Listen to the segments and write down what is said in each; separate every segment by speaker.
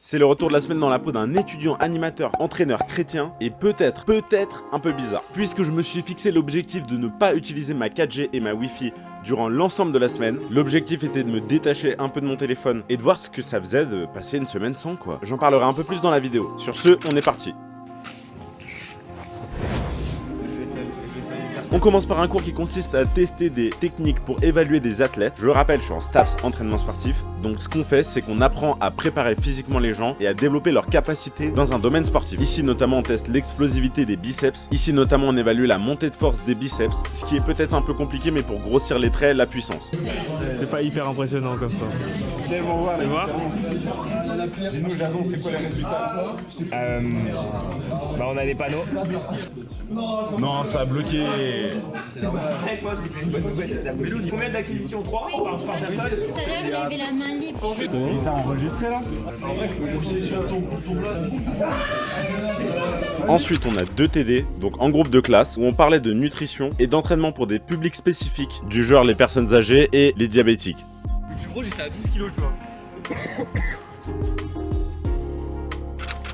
Speaker 1: C'est le retour de la semaine dans la peau d'un étudiant, animateur, entraîneur chrétien et peut-être un peu bizarre. Puisque je me suis fixé l'objectif de ne pas utiliser ma 4G et ma Wi-Fi durant l'ensemble de la semaine, l'objectif était de me détacher un peu de mon téléphone et de voir ce que ça faisait de passer une semaine sans quoi. J'en parlerai un peu plus dans la vidéo. Sur ce, on est parti. On commence par un cours qui consiste à tester des techniques pour évaluer des athlètes. Je le rappelle, je suis en STAPS, entraînement sportif. Donc ce qu'on fait, c'est qu'on apprend à préparer physiquement les gens et à développer leurs capacités dans un domaine sportif. Ici notamment, on teste l'explosivité des biceps. Ici notamment, on évalue la montée de force des biceps. Ce qui est peut-être un peu compliqué, mais pour grossir les traits, la puissance.
Speaker 2: C'était pas hyper impressionnant comme ça.
Speaker 3: Tellement voir les
Speaker 2: voir.
Speaker 3: Dis-nous, Jason, c'est quoi les résultats?
Speaker 2: On a des panneaux.
Speaker 3: Non, ça a bloqué.
Speaker 4: C'est une bonne nouvelle, c'est la bonne. Combien d'acquisitions? 3 par personne?
Speaker 5: Tout à l'heure, il avait la main libre.
Speaker 3: Il t'a enregistré là?
Speaker 1: Ensuite, on a 2 TD, donc en groupe de classe, où on parlait de nutrition et d'entraînement pour des publics spécifiques, du genre les personnes âgées et les diabétiques.
Speaker 4: Le plus gros, j'ai ça à 12 kilos, tu vois.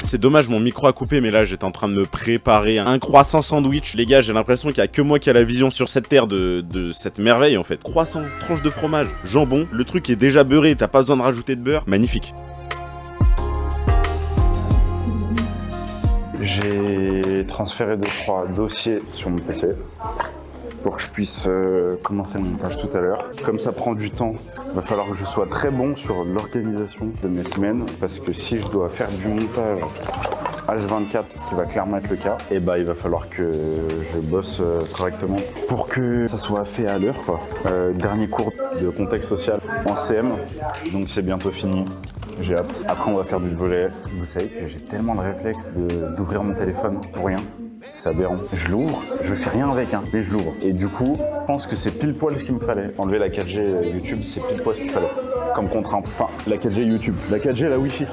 Speaker 1: C'est dommage, mon micro a coupé, mais là j'étais en train de me préparer un croissant sandwich. Les gars, j'ai l'impression qu'il n'y a que moi qui a la vision sur cette terre de cette merveille en fait. Croissant, tranche de fromage, jambon, le truc est déjà beurré, t'as pas besoin de rajouter de beurre. Magnifique.
Speaker 6: J'ai transféré 2-3 dossiers sur mon PC pour que je puisse commencer le montage tout à l'heure. Comme ça prend du temps, il va falloir que je sois très bon sur l'organisation de mes semaines parce que si je dois faire du montage H24, ce qui va clairement être le cas, et bah il va falloir que je bosse correctement pour que ça soit fait à l'heure quoi. Dernier cours de contexte social en CM, donc c'est bientôt fini. J'ai hâte. Après on va faire du volet. Vous savez que j'ai tellement de réflexe d'ouvrir mon téléphone pour rien. C'est aberrant. Je l'ouvre, je fais rien avec, mais je l'ouvre. Et du coup, je pense que c'est pile poil ce qu'il me fallait. Enlever la 4G YouTube, c'est pile poil ce qu'il fallait. Comme contrainte. Enfin, la 4G YouTube, la 4G la Wi-Fi.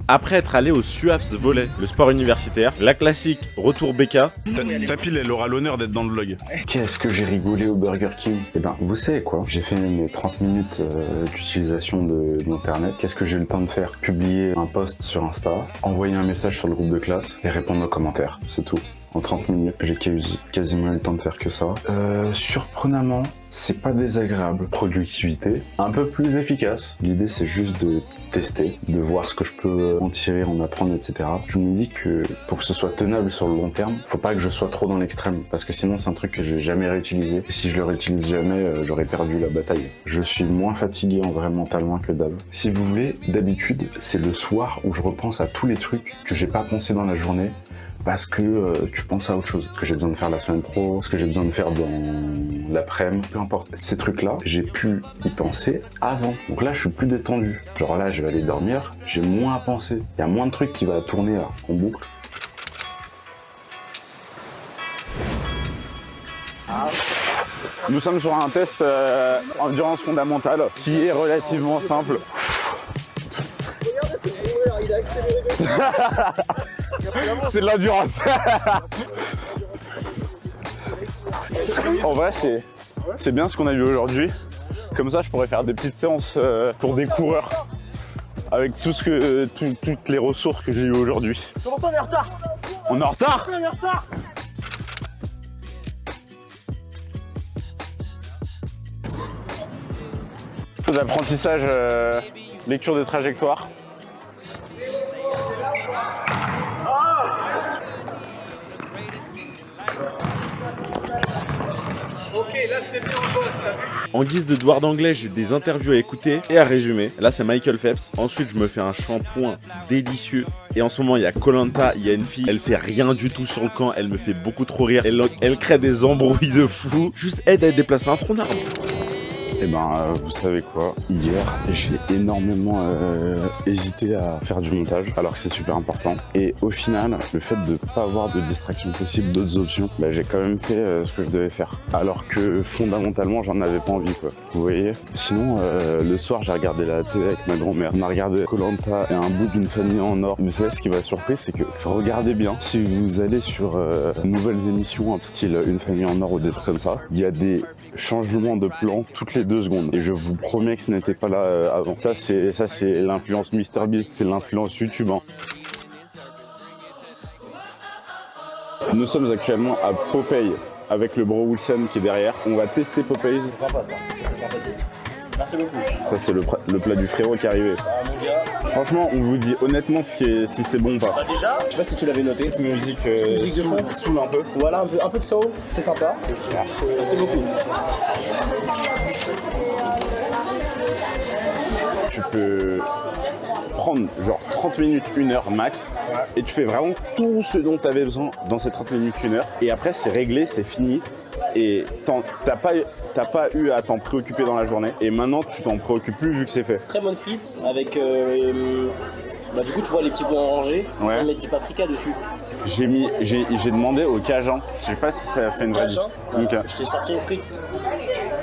Speaker 1: Après être allé au SUAPS volet, le sport universitaire, la classique retour BK.
Speaker 3: Ta pile, elle aura l'honneur d'être dans le vlog.
Speaker 6: Qu'est-ce que j'ai rigolé au Burger King. Eh ben, vous savez quoi, j'ai fait mes 30 minutes d'utilisation d'internet. Qu'est-ce que j'ai eu le temps de faire? Publier un post sur Insta, envoyer un message sur le groupe de classe et répondre aux commentaires. C'est tout. En 30 minutes, j'ai quasiment eu le temps de faire que ça. Surprenamment, c'est pas désagréable. Productivité, un peu plus efficace. L'idée, c'est juste de tester, de voir ce que je peux en tirer, en apprendre, etc. Je me dis que pour que ce soit tenable sur le long terme, faut pas que je sois trop dans l'extrême, parce que sinon, c'est un truc que je vais jamais réutiliser. Et si je le réutilise jamais, j'aurais perdu la bataille. Je suis moins fatigué en vrai mentalement que d'hab. Si vous voulez, d'habitude, c'est le soir où je repense à tous les trucs que j'ai pas pensé dans la journée. Parce que tu penses à autre chose, ce que j'ai besoin de faire la semaine pro, ce que j'ai besoin de faire dans l'après-midi, peu importe. Ces trucs-là, j'ai pu y penser avant. Donc là, je suis plus détendu. Genre là, je vais aller dormir, j'ai moins à penser. Il y a moins de trucs qui va tourner là, en boucle. Nous sommes sur un test endurance fondamentale qui est relativement simple. Il a accéléré. C'est de l'endurance. En vrai, c'est bien ce qu'on a eu aujourd'hui. Comme ça, je pourrais faire des petites séances pour des coureurs avec toutes les ressources que j'ai eues aujourd'hui.
Speaker 4: Comment ça, on est en retard?
Speaker 6: On est en retard?
Speaker 4: On est en retard.
Speaker 6: D'apprentissage, lecture des trajectoires.
Speaker 4: Ok, là c'est bien en boss, t'as vu?
Speaker 1: En guise de devoir d'anglais, j'ai des interviews à écouter et à résumer. Là, c'est Michael Phelps. Ensuite, je me fais un shampoing délicieux. Et en ce moment, il y a Koh Lanta, il y a une fille, elle fait rien du tout sur le camp, elle me fait beaucoup trop rire. Elle crée des embrouilles de fou. Juste aide à déplacer un tronc d'arbre.
Speaker 6: Eh ben, vous savez quoi? Hier, j'ai énormément hésité à faire du montage, alors que c'est super important. Et au final, le fait de pas avoir de distraction possible, d'autres options, bah, j'ai quand même fait ce que je devais faire. Alors que fondamentalement, j'en avais pas envie, quoi. Vous voyez? Sinon, le soir, j'ai regardé la télé avec ma grand-mère. On a regardé Koh Lanta et un bout d'une famille en or. Vous savez, ce qui m'a surpris, c'est que regardez bien. Si vous allez sur nouvelles émissions, style Une famille en or ou des trucs comme ça, il y a des changements de plan toutes les 2 2 secondes. Et je vous promets que ce n'était pas là avant. Ça c'est l'influence MrBeast, c'est l'influence YouTube. Hein. Nous sommes actuellement à Popeye avec le bro Wilson qui est derrière. On va tester Popeye.
Speaker 4: C'est sympa ça. Merci beaucoup.
Speaker 6: Ça c'est le plat du frérot qui est arrivé. Franchement, on vous dit honnêtement si c'est bon ou pas.
Speaker 4: Bah déjà, je sais pas si tu l'avais noté.
Speaker 6: Musique
Speaker 4: de fond.
Speaker 6: Saoule un peu.
Speaker 4: Voilà, un peu de soul, c'est sympa. Merci beaucoup.
Speaker 6: Tu peux prendre genre 30 minutes, 1 heure max, et tu fais vraiment tout ce dont tu avais besoin dans ces 30 minutes, 1 heure, et après c'est réglé, c'est fini, et t'as pas eu à t'en préoccuper dans la journée, et maintenant tu t'en préoccupes plus vu que c'est fait.
Speaker 4: Très bonne frite avec bah, du coup tu vois les petits pois rangés, on va mettre du paprika dessus.
Speaker 6: J'ai demandé au Cajun, je sais pas si ça a fait une vraie différence.
Speaker 4: Voilà. Je t'ai sorti une frite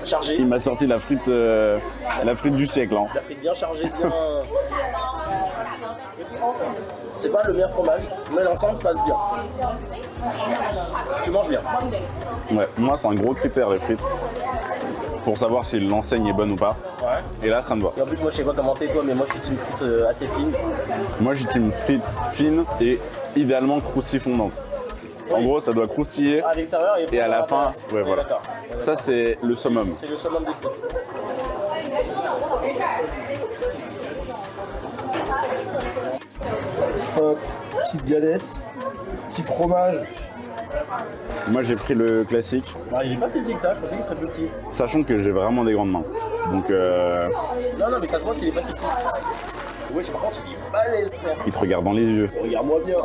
Speaker 4: chargée.
Speaker 6: Il m'a sorti la frite du siècle. Hein.
Speaker 4: La frite bien chargée, bien. C'est pas le meilleur fromage, mais l'ensemble passe bien. Tu manges bien.
Speaker 6: Ouais, moi c'est un gros critère les frites. Pour savoir si l'enseigne est bonne ou pas. Ouais. Et là ça me va.
Speaker 4: Et en plus moi je sais pas comment t'es toi, mais moi je suis team frite assez fine.
Speaker 6: Moi je suis team frite fine et idéalement croustille fondante. Oui. En gros ça doit croustiller
Speaker 4: à l'extérieur
Speaker 6: et à la fin, ouais voilà. Ça c'est le summum.
Speaker 4: C'est le summum des frites. Hop, petite galette, petit fromage.
Speaker 6: Moi j'ai pris le classique.
Speaker 4: Ah, il est pas si petit que ça, je pensais qu'il serait plus petit.
Speaker 6: Sachant que j'ai vraiment des grandes mains. Donc
Speaker 4: Non mais ça se voit qu'il est pas si petit. Ouais, par contre il est balèze frère.
Speaker 6: Il te regarde dans les yeux.
Speaker 4: Regarde-moi bien.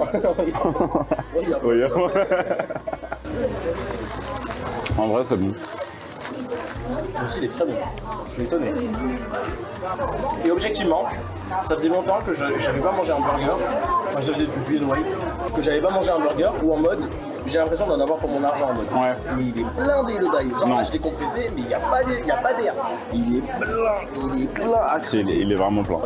Speaker 4: Regarde-moi bien.
Speaker 6: En vrai c'est bon.
Speaker 4: Moi aussi il est très bon. Je suis étonné. Et objectivement, ça faisait longtemps que j'avais pas mangé un burger. Enfin, ça faisait depuis une wipe. Que j'avais pas mangé un burger ou en mode j'ai l'impression d'en avoir pour mon argent en mode.
Speaker 6: Ouais.
Speaker 4: Mais il est blindé le bail. Genre là je l'ai compressé mais il n'y a pas d'air. Il est plein.
Speaker 6: Il est vraiment plein.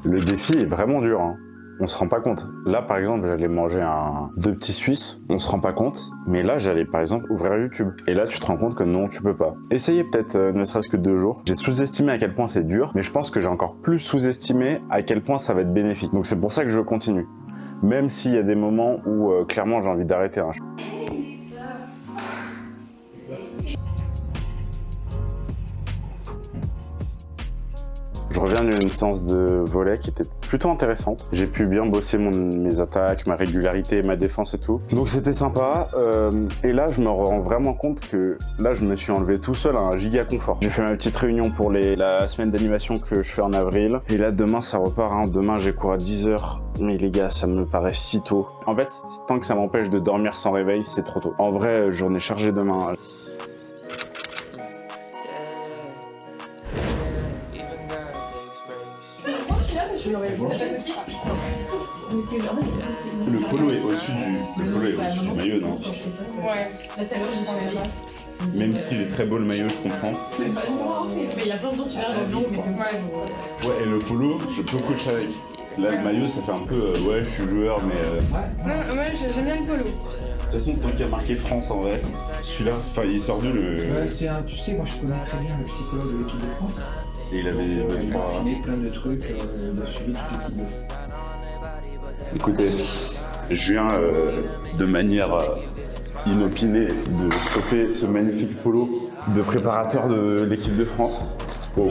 Speaker 6: Le défi est vraiment dur. Hein. On se rend pas compte. Là, par exemple, j'allais manger 2 petits Suisses. On se rend pas compte. Mais là, j'allais, par exemple, ouvrir YouTube. Et là, tu te rends compte que non, tu peux pas. Essayez peut-être, ne serait-ce que 2 jours. J'ai sous-estimé à quel point c'est dur. Mais je pense que j'ai encore plus sous-estimé à quel point ça va être bénéfique. Donc c'est pour ça que je continue. Même s'il y a des moments où, clairement, j'ai envie d'arrêter. Hein. Je reviens d'une séance de volley qui était plutôt intéressante. J'ai pu bien bosser mes attaques, ma régularité, ma défense et tout. Donc c'était sympa. Et là, je me rends vraiment compte que là, je me suis enlevé tout seul à un giga confort. J'ai fait ma petite réunion pour la semaine d'animation que je fais en avril. Et là, demain, ça repart. Hein. Demain, j'ai cours à 10h. Mais les gars, ça me paraît si tôt. En fait, tant que ça m'empêche de dormir sans réveil, c'est trop tôt. En vrai, journée chargée demain. Le polo est au-dessus du maillot, non?
Speaker 7: Ouais, la talon, j'y suis allée.
Speaker 6: Même s'il est très beau le maillot, je comprends.
Speaker 7: Mais il y a plein de temps, tu verras dans le vent, mais c'est
Speaker 6: Ouais, et le polo, je peux coach avec. Là, le maillot, ça fait un peu, ouais, je suis joueur, mais...
Speaker 7: Non, moi, j'aime bien le polo.
Speaker 6: De toute façon, tant qu'il y a marqué France, en vrai, celui-là, enfin, il sort d'où le...
Speaker 3: C'est un, tu sais, moi je connais très bien le psychologue de l'équipe de France.
Speaker 6: Et il avait
Speaker 3: Il m'a filé plein de trucs, il a suivi toute l'équipe de France.
Speaker 6: Écoutez, je viens de manière inopinée de choper ce magnifique polo de préparateur de l'équipe de France. Oh.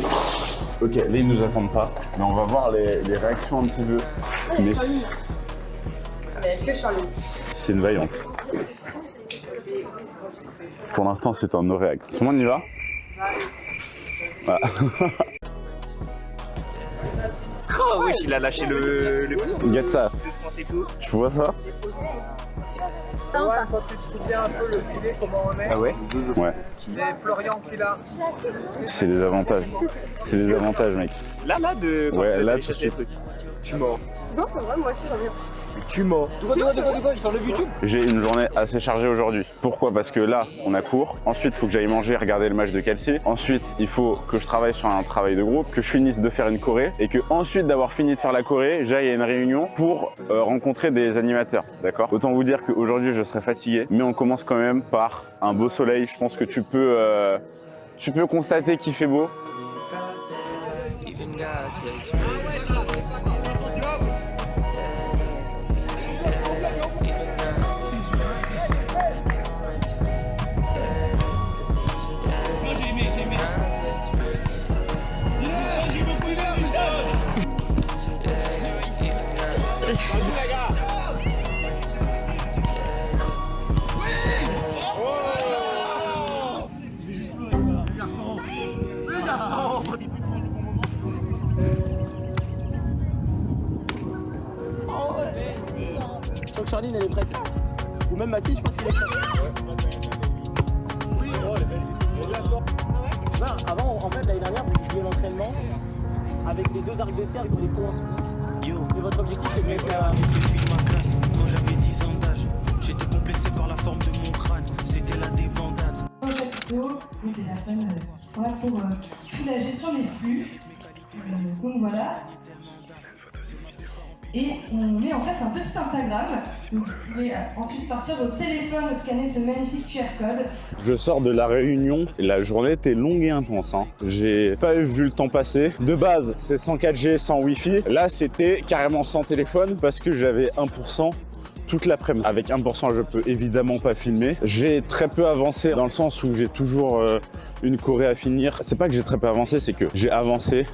Speaker 6: Ok, là ils nous attendent pas, mais on va voir les réactions un petit peu. Mais c'est une vaillante. Pour l'instant, c'est un no-réact. Tout le monde y va? Ah.
Speaker 4: Oh oui, il a lâché le
Speaker 6: Regarde ça. Tu vois ça?
Speaker 8: Ouais, quand tu te souviens un peu le filet, comment on est.
Speaker 4: Ah ouais?
Speaker 6: Ouais.
Speaker 8: C'est Florian qui l'a.
Speaker 6: C'est les avantages. C'est les avantages, mec.
Speaker 4: Là, de...
Speaker 6: Ouais, là, tout de suite.
Speaker 4: Je suis mort.
Speaker 8: Non, c'est vrai, moi aussi j'en ai.
Speaker 4: Tu mens. De quoi sur le YouTube?
Speaker 6: J'ai une journée assez chargée aujourd'hui. Pourquoi? Parce que là, on a cours. Ensuite, il faut que j'aille manger, regarder le match de Kelsey. Ensuite, il faut que je travaille sur un travail de groupe, que je finisse de faire une choré et que ensuite d'avoir fini de faire la choré, j'aille à une réunion pour rencontrer des animateurs. D'accord? Autant vous dire qu'aujourd'hui, je serai fatigué, mais on commence quand même par un beau soleil. Je pense que tu peux constater qu'il fait beau.
Speaker 4: Je crois que Charline elle est prête. Ou même Mathis, je pense qu'elle est prête. Oui, non, avant, en fait, l'année dernière, vous faisiez l'entraînement avec les 2 arcs de cercle pour les cours en split. Et votre objectif, c'est de mettre la...
Speaker 9: Quand j'avais 10 ans d'âge, j'étais complexé par la forme de mon crâne. C'était la débandade.
Speaker 10: Dans chaque vidéo, des personnes qui sont là pour la gestion des flux. Donc voilà. Et on met en place un petit Instagram. Donc vous pouvez ensuite sortir votre téléphone, scanner ce magnifique QR code.
Speaker 1: Je sors de la réunion et la journée était longue et intense. J'ai pas vu le temps passer. De base, c'est sans 4G, sans Wi-Fi. Là, c'était carrément sans téléphone parce que j'avais 1% toute l'après-midi. Avec 1%, je peux évidemment pas filmer. J'ai très peu avancé dans le sens où j'ai toujours une choré à finir. C'est pas que j'ai très peu avancé, c'est que j'ai avancé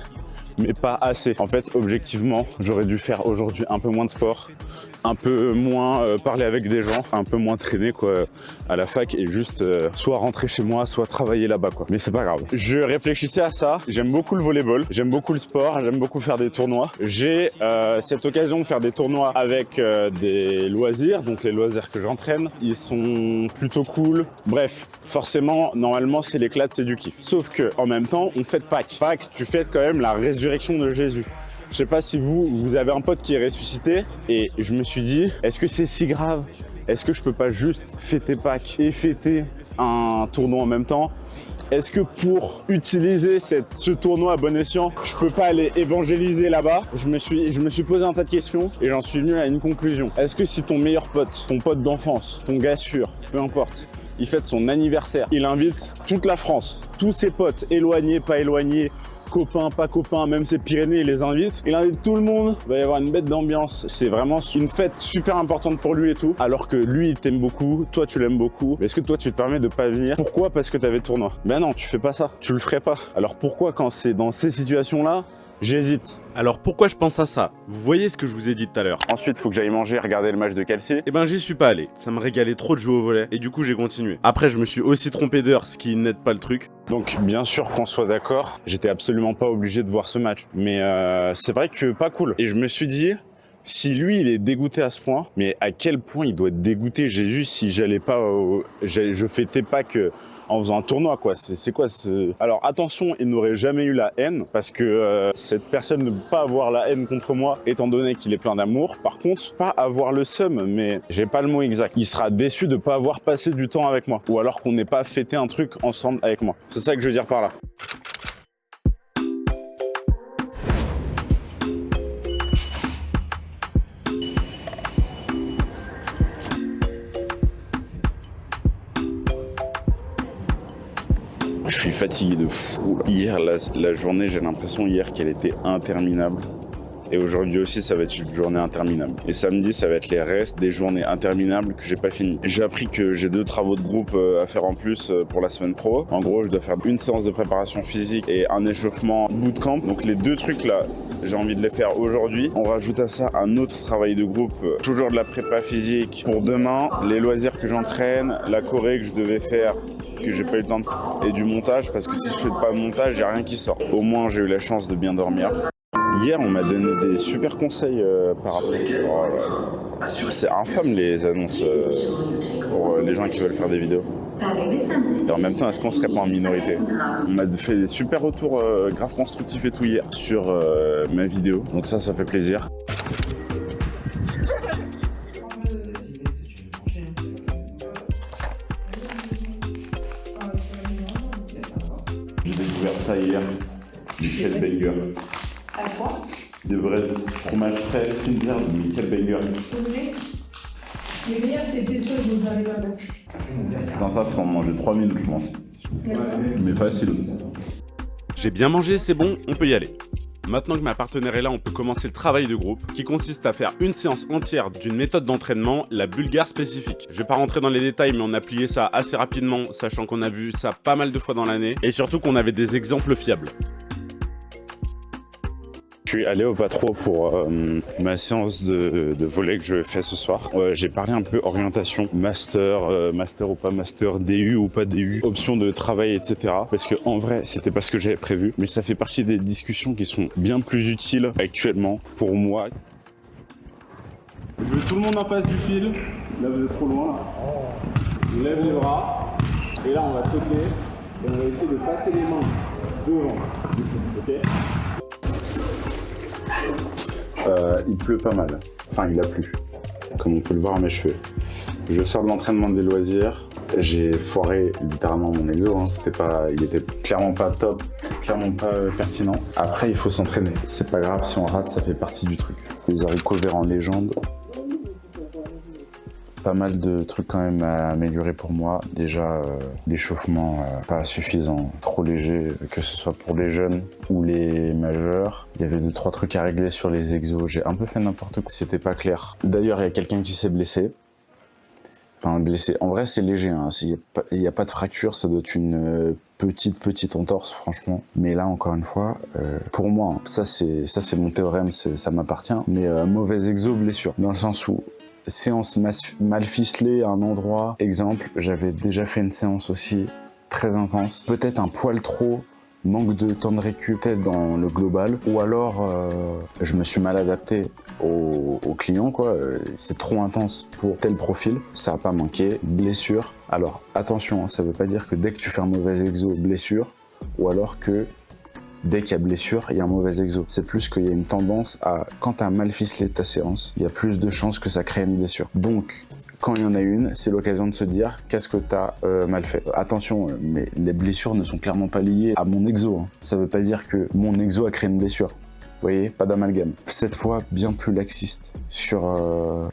Speaker 1: mais pas assez. En fait, objectivement, j'aurais dû faire aujourd'hui un peu moins de sport, un peu moins parler avec des gens, un peu moins traîner quoi à la fac et juste soit rentrer chez moi, soit travailler là-bas quoi. Mais c'est pas grave. Je réfléchissais à ça. J'aime beaucoup le volleyball, j'aime beaucoup le sport, j'aime beaucoup faire des tournois. J'ai cette occasion de faire des tournois avec des loisirs, donc les loisirs que j'entraîne, ils sont plutôt cool. Bref, forcément, normalement, c'est l'éclate, c'est du kiff. Sauf que en même temps, on fête Pâques. Pâques, tu fêtes quand même la résurrection de Jésus. Je sais pas si vous avez un pote qui est ressuscité et je me suis dit, est-ce que c'est si grave? Est-ce que je peux pas juste fêter Pâques et fêter un tournoi en même temps? Est-ce que pour utiliser ce tournoi à bon escient, je peux pas aller évangéliser là-bas? Je me suis posé un tas de questions et j'en suis venu à une conclusion. Est-ce que si ton meilleur pote, ton pote d'enfance, ton gars sûr, peu importe, il fête son anniversaire, il invite toute la France, tous ses potes, éloignés, pas éloignés, copains, pas copains, même ses Pyrénées, il les invite. Il invite tout le monde, il va y avoir une bête d'ambiance. C'est vraiment une fête super importante pour lui et tout. Alors que lui, il t'aime beaucoup, toi, tu l'aimes beaucoup. Mais est-ce que toi, tu te permets de pas venir? Pourquoi? Parce que t'avais le tournoi. Ben non, tu fais pas ça. Tu le ferais pas. Alors pourquoi, quand c'est dans ces situations-là, j'hésite? Alors pourquoi je pense à ça? Vous voyez ce que je vous ai dit tout à l'heure.
Speaker 6: Ensuite, il faut que j'aille manger, regarder le match de Kelsey.
Speaker 1: Eh ben j'y suis pas allé. Ça me régalait trop de jouer au volley et du coup j'ai continué. Après je me suis aussi trompé d'heure, ce qui n'aide pas le truc.
Speaker 6: Donc bien sûr qu'on soit d'accord, j'étais absolument pas obligé de voir ce match. Mais c'est vrai que pas cool. Et je me suis dit, si lui il est dégoûté à ce point, mais à quel point il doit être dégoûté Jésus si j'allais pas, je fêtais pas que en faisant un tournoi quoi. C'est quoi ce... Alors attention, il n'aurait jamais eu la haine parce que cette personne ne peut pas avoir la haine contre moi étant donné qu'il est plein d'amour. Par contre, pas avoir le seum, mais j'ai pas le mot exact. Il sera déçu de pas avoir passé du temps avec moi ou alors qu'on n'ait pas fêté un truc ensemble avec moi. C'est ça que je veux dire par là. Je suis fatigué de fou. Hier, la journée, j'ai l'impression hier qu'elle était interminable. Et aujourd'hui aussi, ça va être une journée interminable. Et samedi, ça va être les restes des journées interminables que j'ai pas fini. J'ai appris que j'ai 2 travaux de groupe à faire en plus pour la semaine pro. En gros, je dois faire une séance de préparation physique et un échauffement bootcamp. Donc les 2 trucs là, j'ai envie de les faire aujourd'hui. On rajoute à ça un autre travail de groupe, toujours de la prépa physique pour demain, les loisirs que j'entraîne, la choré que je devais faire, que j'ai pas eu le temps de faire, et du montage, parce que si je fais pas de montage, j'ai rien qui sort. Au moins, j'ai eu la chance de bien dormir. Hier, on m'a donné des super conseils par rapport... C'est infâme les annonces pour les gens qui veulent faire des vidéos. Et en même temps, est-ce qu'on serait pas en minorité? On m'a fait des super retours grave constructifs et tout hier sur ma vidéo. Donc ça fait plaisir. hier. Michel Banger.
Speaker 10: À quoi?
Speaker 6: De vrais fromages frais, Kinder de Michel Banger.
Speaker 10: Les meilleurs, c'est pesto, je vous avais pas vu.
Speaker 6: Dans ça, faut en manger 3 minutes, je pense. Mais facile.
Speaker 1: J'ai bien mangé, c'est bon, on peut y aller. Maintenant que ma partenaire est là, on peut commencer le travail de groupe, qui consiste à faire une séance entière d'une méthode d'entraînement, la bulgare spécifique. Je vais pas rentrer dans les détails, mais on a plié ça assez rapidement, sachant qu'on a vu ça pas mal de fois dans l'année, et surtout qu'on avait des exemples fiables.
Speaker 6: Je suis allé au Patro pour ma séance de volley que je fais ce soir. J'ai parlé un peu orientation, master, master ou pas master, DU ou pas DU, option de travail, etc. Parce que en vrai, c'était pas ce que j'avais prévu, mais ça fait partie des discussions qui sont bien plus utiles actuellement pour moi. Je veux tout le monde en face du fil. Là, vous êtes trop loin. Là. Lève les bras. Et là, on va sauter. Et on va essayer de passer les mains devant. Ok? Il pleut pas mal. Enfin, il a plu. Comme on peut le voir à mes cheveux. Je sors de l'entraînement des loisirs. J'ai foiré littéralement mon exo. Hein. Il était clairement pas top, clairement pas pertinent. Après, il faut s'entraîner. C'est pas grave si on rate, ça fait partie du truc. Les haricots verts en légende. Pas mal de trucs quand même à améliorer pour moi. Déjà, l'échauffement pas suffisant, trop léger, que ce soit pour les jeunes ou les majeurs. Il y avait 2-3 trucs à régler sur les exos. J'ai un peu fait n'importe quoi, c'était pas clair. D'ailleurs, il y a quelqu'un qui s'est blessé. Enfin, blessé. En vrai, c'est léger. Hein. Il n'y a pas de fracture, ça doit être une petite entorse, franchement. Mais là, encore une fois, pour moi, ça c'est mon théorème, ça m'appartient. Mais mauvais exo, blessure. Dans le sens où séance mal ficelée à un endroit. Exemple, j'avais déjà fait une séance aussi très intense. Peut-être un poil trop, manque de temps de récup, peut-être dans le global. Ou alors, je me suis mal adapté au client, quoi. C'est trop intense pour tel profil. Ça n'a pas manqué. Blessure. Alors, attention, hein, ça ne veut pas dire que dès que tu fais un mauvais exo, blessure. Ou alors que dès qu'il y a blessure, il y a un mauvais exo. C'est plus qu'il y a une tendance à, quand tu as mal ficelé ta séance, il y a plus de chances que ça crée une blessure. Donc, quand il y en a une, c'est l'occasion de se dire qu'est-ce que tu as mal fait. Attention, mais les blessures ne sont clairement pas liées à mon exo. Hein. Ça veut pas dire que mon exo a créé une blessure. Vous voyez, pas d'amalgame. Cette fois, bien plus laxiste sur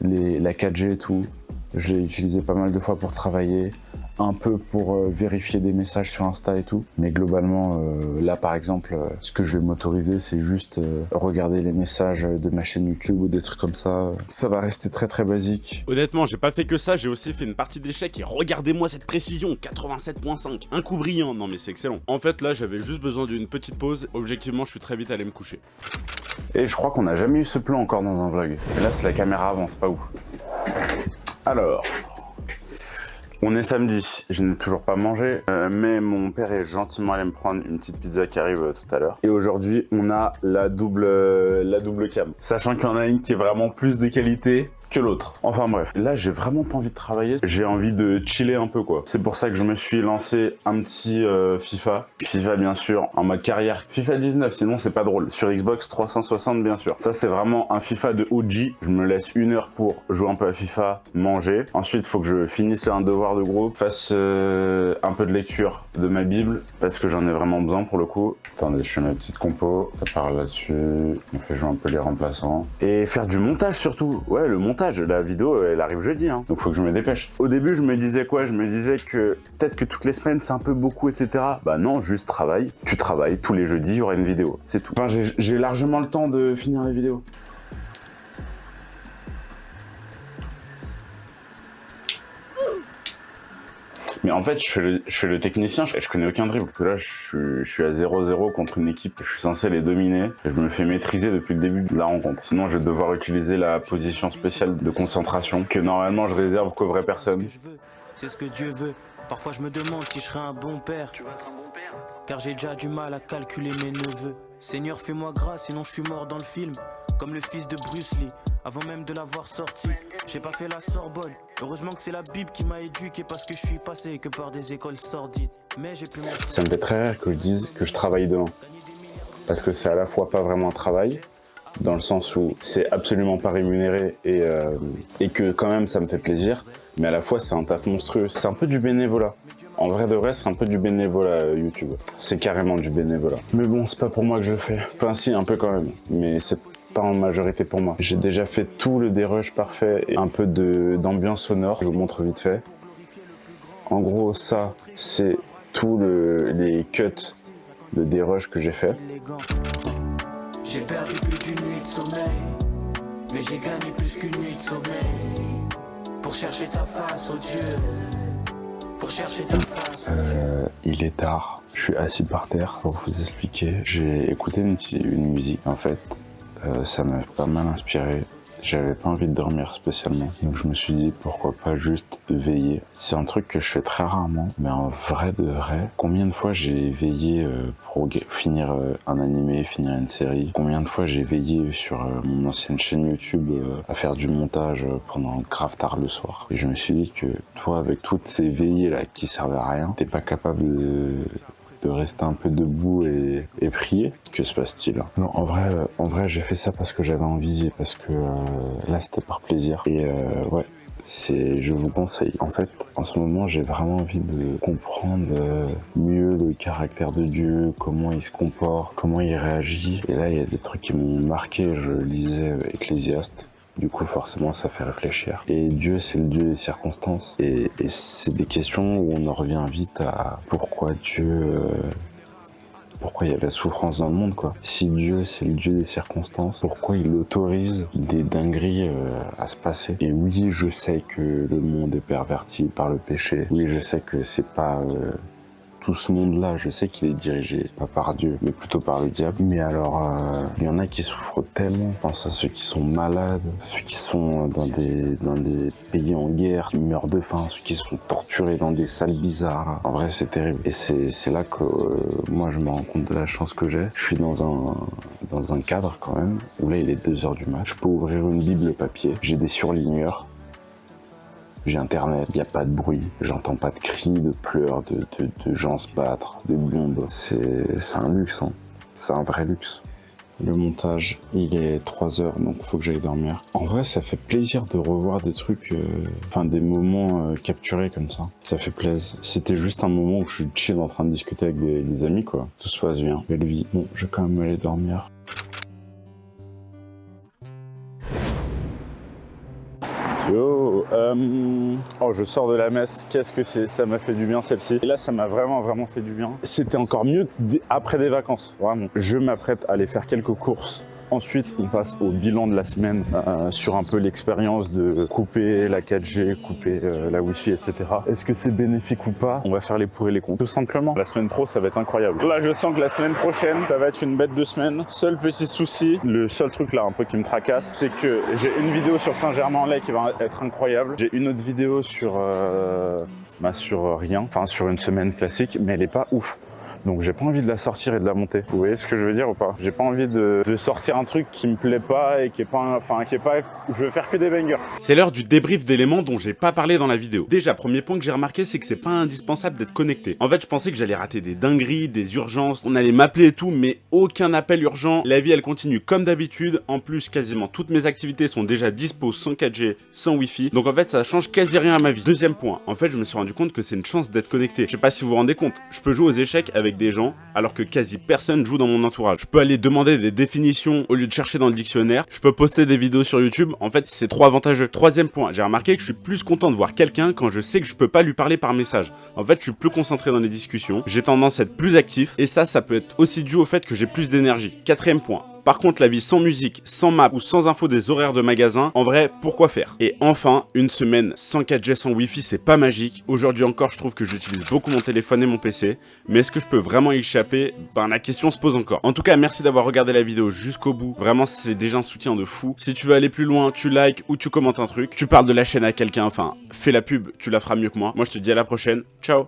Speaker 6: la 4G et tout. Je l'ai utilisé pas mal de fois pour travailler, un peu pour vérifier des messages sur Insta et tout. Mais globalement, là par exemple, ce que je vais m'autoriser, c'est juste regarder les messages de ma chaîne YouTube ou des trucs comme ça. Ça va rester très très basique.
Speaker 1: Honnêtement, j'ai pas fait que ça, j'ai aussi fait une partie d'échecs et regardez-moi cette précision, 87.5. Un coup brillant, non mais c'est excellent. En fait là, j'avais juste besoin d'une petite pause. Objectivement, je suis très vite allé me coucher.
Speaker 6: Et je crois qu'on n'a jamais eu ce plan encore dans un vlog. Et là, c'est la caméra avant, c'est pas ouf. Alors, on est samedi, je n'ai toujours pas mangé, mais mon père est gentiment allé me prendre une petite pizza qui arrive tout à l'heure. Et aujourd'hui, on a la double cam. Sachant qu'il y en a une qui est vraiment plus de qualité que l'autre. Enfin bref, là j'ai vraiment pas envie de travailler, j'ai envie de chiller un peu quoi. C'est pour ça que je me suis lancé un petit FIFA. FIFA bien sûr, en mode carrière. FIFA 19, sinon c'est pas drôle. Sur Xbox 360 bien sûr. Ça c'est vraiment un FIFA de OG. Je me laisse 1 heure pour jouer un peu à FIFA, manger. Ensuite il faut que je finisse un devoir de groupe, fasse un peu de lecture de ma Bible, parce que j'en ai vraiment besoin pour le coup. Attendez, je fais ma petite compo, ça part là-dessus, on fait jouer un peu les remplaçants. Et faire du montage surtout, ouais le montage. La vidéo, elle arrive jeudi, hein. Donc faut que je me dépêche. Au début, je me disais quoi? Je me disais que peut-être que toutes les semaines, c'est un peu beaucoup, etc. Bah non, juste travaille. Tu travailles, tous les jeudis, il y aura une vidéo. C'est tout. Enfin, j'ai largement le temps de finir les vidéos. Mais en fait, je fais le technicien, je connais aucun dribble. Parce que là, je suis à 0-0 contre une équipe. Je suis censé les dominer. Et je me fais maîtriser depuis le début de la rencontre. Sinon, je vais devoir utiliser la position spéciale de concentration que normalement, je réserve qu'aux vraies personnes.
Speaker 9: C'est ce que Dieu veut. Parfois, je me demande si je serai un bon père. Tu vas être un bon père? Car j'ai déjà du mal à calculer mes neveux. Seigneur, fais-moi grâce, sinon je suis mort dans le film. Comme le fils de Bruce Lee, avant même de l'avoir sorti. J'ai pas fait la Sorbonne. Heureusement que c'est la Bible qui m'a éduqué, parce que je suis passé que par des écoles sordides. Mais j'ai plus mon...
Speaker 6: Ça me fait très rire que je dise que je travaille demain. Parce que c'est à la fois pas vraiment un travail, dans le sens où c'est absolument pas rémunéré et que quand même ça me fait plaisir, mais à la fois c'est un taf monstrueux. C'est un peu du bénévolat. En vrai de vrai, c'est un peu du bénévolat YouTube. C'est carrément du bénévolat. Mais bon, c'est pas pour moi que je le fais. Enfin si, un peu quand même, mais c'est pas en majorité pour moi. J'ai déjà fait tout le dérush parfait et un peu d'ambiance sonore. Je vous montre vite fait. En gros, ça, c'est tous les cuts de dérush que j'ai fait.
Speaker 9: J'ai perdu plus d'une nuit de sommeil, mais j'ai gagné plus qu'une nuit de sommeil. Pour chercher ta face, oh Dieu. Pour chercher ta face.
Speaker 6: Il est tard, je suis assis par terre pour vous expliquer. J'ai écouté une musique, en fait, ça m'a pas mal inspiré. J'avais pas envie de dormir spécialement, donc je me suis dit pourquoi pas juste veiller. C'est un truc que je fais très rarement, mais en vrai de vrai, combien de fois j'ai veillé pour finir un animé, finir une série, combien de fois j'ai veillé sur mon ancienne chaîne YouTube à faire du montage pendant grave tard le soir. Et je me suis dit que toi, avec toutes ces veillées là qui servent à rien, t'es pas capable de rester un peu debout et prier. Que se passe-t-il? Non, en vrai, j'ai fait ça parce que j'avais envie et parce que là, c'était par plaisir. Et ouais, je vous conseille. En fait, en ce moment, j'ai vraiment envie de comprendre mieux le caractère de Dieu, comment il se comporte, comment il réagit. Et là, il y a des trucs qui m'ont marqué. Je lisais Ecclésiaste. Du coup, forcément, ça fait réfléchir. Et Dieu, c'est le Dieu des circonstances. Et c'est des questions où on en revient vite à pourquoi Dieu... pourquoi il y a de la souffrance dans le monde, quoi. Si Dieu, c'est le Dieu des circonstances, pourquoi il autorise des dingueries à se passer? Et oui, je sais que le monde est perverti par le péché. Oui, je sais que c'est pas... tout ce monde-là, je sais qu'il est dirigé pas par Dieu, mais plutôt par le diable. Mais alors, il y en a qui souffrent tellement. Je pense à ceux qui sont malades, ceux qui sont dans des pays en guerre, qui meurent de faim, ceux qui sont torturés dans des salles bizarres. En vrai, c'est terrible. Et c'est là que moi, je me rends compte de la chance que j'ai. Je suis dans un cadre quand même, où là, il est 2h du mat. Je peux ouvrir une Bible papier. J'ai des surligneurs. J'ai internet, il n'y a pas de bruit, j'entends pas de cris, de pleurs, de gens se battre, de bombes. C'est un luxe, hein. C'est un vrai luxe. Le montage, il est 3h, donc il faut que j'aille dormir. En vrai, ça fait plaisir de revoir des trucs, des moments capturés comme ça. Ça fait plaisir. C'était juste un moment où je suis chill en train de discuter avec des amis, quoi. Tout se passe bien. Belle vie. Bon, je vais quand même aller dormir. Yo, oh, je sors de la messe, qu'est-ce que ça m'a fait du bien celle-ci. Et là, ça m'a vraiment fait du bien. C'était encore mieux après des vacances, vraiment. Je m'apprête à aller faire quelques courses. Ensuite, on passe au bilan de la semaine sur un peu l'expérience de couper la 4G, couper la Wi-Fi, etc. Est-ce que c'est bénéfique ou pas? On va faire les pour et les contre. Tout simplement, la semaine pro, ça va être incroyable. Là, je sens que la semaine prochaine, ça va être une bête de semaine. Seul petit souci, le seul truc là un peu qui me tracasse, c'est que j'ai une vidéo sur Saint-Germain-en-Laye qui va être incroyable. J'ai une autre vidéo sur rien, enfin sur une semaine classique, mais elle est pas ouf. Donc j'ai pas envie de la sortir et de la monter. Vous voyez ce que je veux dire ou pas? J'ai pas envie de sortir un truc qui me plaît pas et qui est pas, je veux faire que des bangers.
Speaker 1: C'est l'heure du débrief d'éléments dont j'ai pas parlé dans la vidéo. Déjà, premier point que j'ai remarqué, c'est que c'est pas indispensable d'être connecté. En fait, je pensais que j'allais rater des dingueries, des urgences, on allait m'appeler et tout, mais aucun appel urgent. La vie, elle continue comme d'habitude. En plus, quasiment toutes mes activités sont déjà dispo sans 4G, sans Wi-Fi. Donc en fait, ça change quasi rien à ma vie. Deuxième point, en fait, je me suis rendu compte que c'est une chance d'être connecté. Je sais pas si vous vous rendez compte, je peux jouer aux échecs avec des gens alors que quasi personne joue dans mon entourage. Je peux aller demander des définitions au lieu de chercher dans le dictionnaire. Je peux poster des vidéos sur YouTube. En fait, c'est trop avantageux. Troisième point, j'ai remarqué que je suis plus content de voir quelqu'un quand je sais que je peux pas lui parler par message. En fait, je suis plus concentré dans les discussions. J'ai tendance à être plus actif et ça peut être aussi dû au fait que j'ai plus d'énergie. Quatrième point. Par contre, la vie sans musique, sans map ou sans info des horaires de magasin, en vrai, pourquoi faire? Et enfin, une semaine sans 4G, sans Wi-Fi, c'est pas magique. Aujourd'hui encore, je trouve que j'utilise beaucoup mon téléphone et mon PC. Mais est-ce que je peux vraiment y échapper? La question se pose encore. En tout cas, merci d'avoir regardé la vidéo jusqu'au bout. Vraiment, c'est déjà un soutien de fou. Si tu veux aller plus loin, tu likes ou tu commentes un truc. Tu parles de la chaîne à quelqu'un, fais la pub, tu la feras mieux que moi. Moi, je te dis à la prochaine. Ciao!